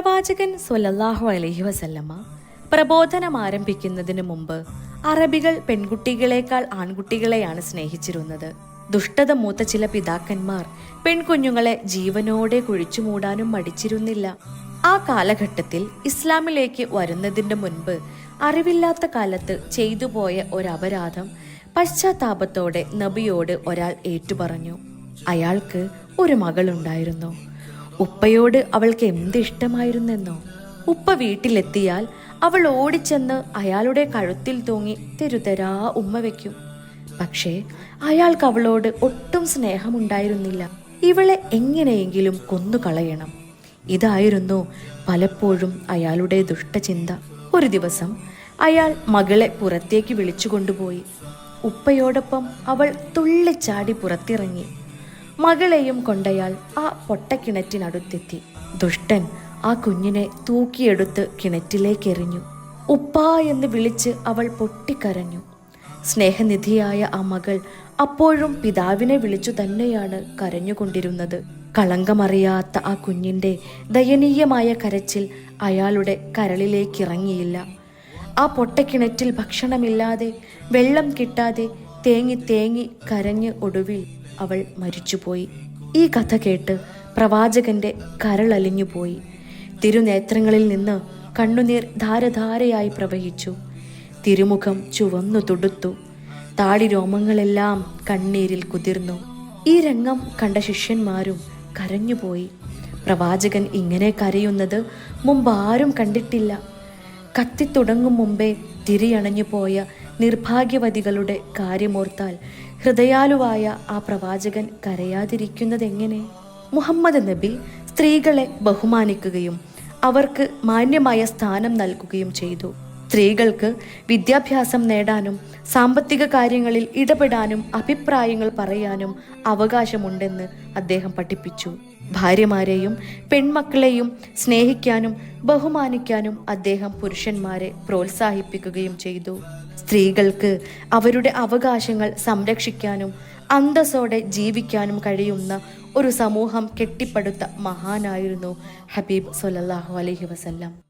പ്രവാചകൻ സ്വല്ലല്ലാഹു അലൈഹി വസല്ലമ പ്രബോധനം ആരംഭിക്കുന്നതിന് മുമ്പ് അറബികൾ പെൺകുട്ടികളെക്കാൾ ആൺകുട്ടികളെയാണ് സ്നേഹിച്ചിരുന്നത്. ദുഷ്ടത മൂത്ത ചില പിതാക്കന്മാർ പെൺകുഞ്ഞുങ്ങളെ ജീവനോടെ കുഴിച്ചു മൂടാനും മടിച്ചിരുന്നില്ല. ആ കാലഘട്ടത്തിൽ ഇസ്ലാമിലേക്ക് വരുന്നതിന്റെ മുൻപ് അറിവില്ലാത്ത കാലത്ത് ചെയ്തുപോയ ഒരപരാധം പശ്ചാത്താപത്തോടെ നബിയോട് ഒരാൾ ഏറ്റുപറഞ്ഞു. അയാൾക്ക് ഒരു മകളുണ്ടായിരുന്നു. ഉപ്പയോട് അവൾക്ക് എന്ത് ഇഷ്ടമായിരുന്നെന്നോ. ഉപ്പ വീട്ടിലെത്തിയാൽ അവൾ ഓടിച്ചെന്ന് അയാളുടെ കഴുത്തിൽ തൂങ്ങി തെരുതെരാ ഉമ്മ വയ്ക്കും. പക്ഷേ അയാൾക്ക് അവളോട് ഒട്ടും സ്നേഹമുണ്ടായിരുന്നില്ല. ഇവളെ എങ്ങനെയെങ്കിലും കൊന്നുകളയണം. ഇതായിരുന്നു പലപ്പോഴും അയാളുടെ ദുഷ്ടചിന്ത. ഒരു ദിവസം അയാൾ മകളെ പുറത്തേക്ക് വിളിച്ചുകൊണ്ടുപോയി. ഉപ്പയോടൊപ്പം അവൾ തുള്ളിച്ചാടി പുറത്തിറങ്ങി. മകളെയും കൊണ്ടയാൾ ആ പൊട്ടക്കിണറ്റിനടുത്തെത്തി. ദുഷ്ടൻ ആ കുഞ്ഞിനെ തൂക്കിയെടുത്ത് കിണറ്റിലേക്കെറിഞ്ഞു. ഉപ്പാ എന്ന് വിളിച്ച് അവൾ പൊട്ടിക്കരഞ്ഞു. സ്നേഹനിധിയായ ആ മകൾ അപ്പോഴും പിതാവിനെ വിളിച്ചു തന്നെയാണ് കരഞ്ഞുകൊണ്ടിരുന്നത്. കളങ്കമറിയാത്ത ആ കുഞ്ഞിന്റെ ദയനീയമായ കരച്ചിൽ അയാളുടെ കരളിലേക്കിറങ്ങിയില്ല. ആ പൊട്ടക്കിണറ്റിൽ ഭക്ഷണമില്ലാതെ വെള്ളം കിട്ടാതെ തേങ്ങി തേങ്ങി കരഞ്ഞ് ഒടുവിൽ അവൾ മരിച്ചുപോയി. ഈ കഥ കേട്ട് പ്രവാചകന്റെ കരളലിഞ്ഞുപോയി. തിരുനേത്രങ്ങളിൽ നിന്ന് കണ്ണുനീർ ധാരധാരയായി പ്രവഹിച്ചു. തിരുമുഖം ചുവന്നു തുടുത്തു. താടി രോമങ്ങളെല്ലാം കണ്ണീരിൽ കുതിർന്നു. ഈ രംഗം കണ്ട ശിഷ്യന്മാരും കരഞ്ഞുപോയി. പ്രവാചകൻ ഇങ്ങനെ കരയുന്നത് മുമ്പാരും കണ്ടിട്ടില്ല. കത്തിത്തുടങ്ങും മുമ്പേ തിരിയണഞ്ഞു പോയ നിർഭാഗ്യവതികളുടെ കാര്യമോർത്താൽ ഹൃദയാലുവായ ആ പ്രവാചകൻ കരയാതിരിക്കുന്നതെങ്ങനെ? മുഹമ്മദ് നബി സ്ത്രീകളെ ബഹുമാനിക്കുകയും അവർക്ക് മാന്യമായ സ്ഥാനം നൽകുകയും ചെയ്തു. സ്ത്രീകൾക്ക് വിദ്യാഭ്യാസം നേടാനും സാമ്പത്തിക കാര്യങ്ങളിൽ ഇടപെടാനും അഭിപ്രായങ്ങൾ പറയാനും അവകാശമുണ്ടെന്ന് അദ്ദേഹം പഠിപ്പിച്ചു. ഭാര്യമാരെയും പെൺമക്കളെയും സ്നേഹിക്കാനും ബഹുമാനിക്കാനും അദ്ദേഹം പുരുഷന്മാരെ പ്രോത്സാഹിപ്പിക്കുകയും ചെയ്തു. സ്ത്രീകൾക്ക് അവരുടെ അവകാശങ്ങൾ സംരക്ഷിക്കാനും അന്തസ്സോടെ ജീവിക്കാനും കഴിയുന്ന ഒരു സമൂഹം കെട്ടിപ്പടുത്ത മഹാനായിരുന്നു ഹബീബ് സ്വല്ലല്ലാഹു അലൈഹി വസല്ലം.